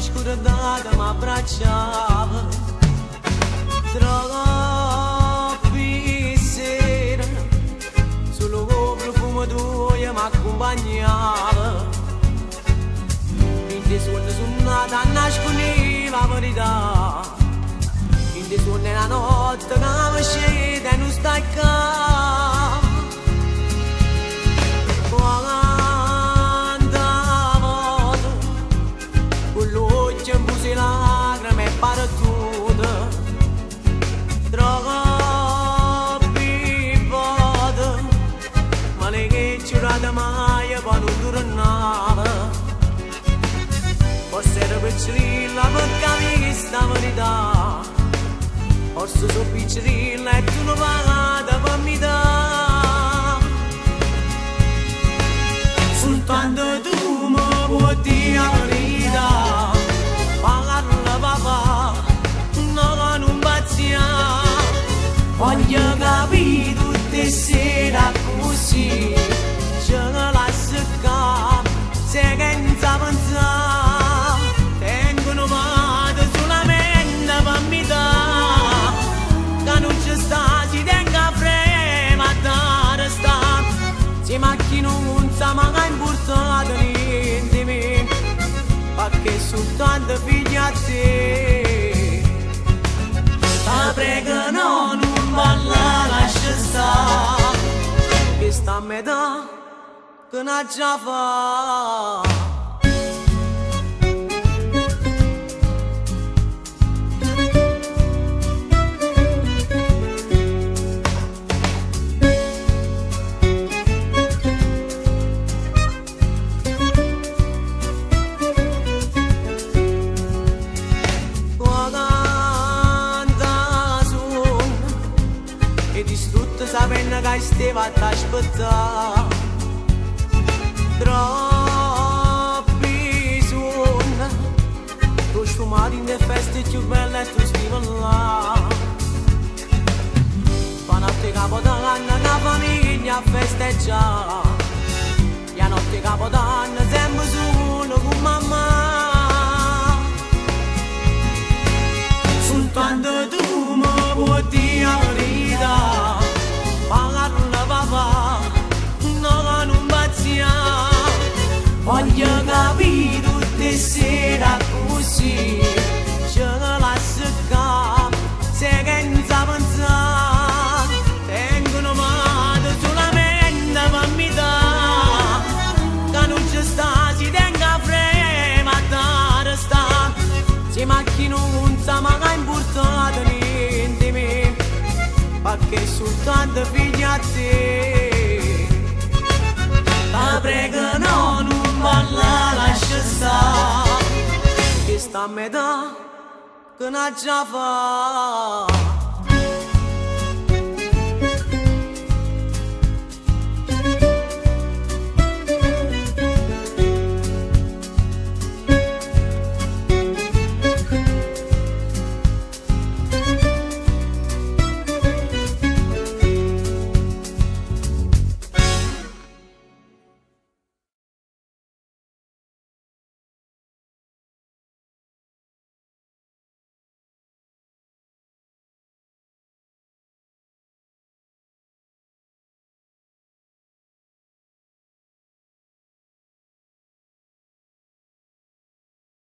Scordata mi abbracciava troppi sera, solo il profumo tuo mi accompagnava. In te suoni suonata nascondeva la verità, in te suoni la notte che mi scende e non stai qua. Lacrime e battute, troppi volte, ma lei che giurata mai poi non tornava. Forse era piccolina perché avevi questa verità, forse sono piccolina e tu non pagata per mi dare. Soltanto tu mi puoi dire la verità, parla papà, no non bacia. Voglio capire tutte sera così, ce la lascio qua, senza pensare. Tengono male solamente per mi dare, che non ci sta, ci tengo a frema a dare sta. Se macchina non sa mai importato niente me, perché soltanto figlia a te. Ti prego no, non balla, lascia stare, che sta a metà che non già fa. Sapendo che stava ad aspettare, troppi suoni, tu sfumati in le feste più belle e tu stivi là. La notte capodanno una famiglia festeggia, la notte capodanno sempre solo con mamma. Soltanto tu mi puoi dire la verità, parla papà, no non bacia. Voglio capire tutte sera così, ce la lascio qua, senza pensare. Tengono male solamente per mi dare, che non ci sta, ci tengo a frema a dare sta. Se macchina non sa mai importato niente me, perché soltanto figlia a te. Ti prego no, non balla, lascia stare, che sta a metà che non già fa.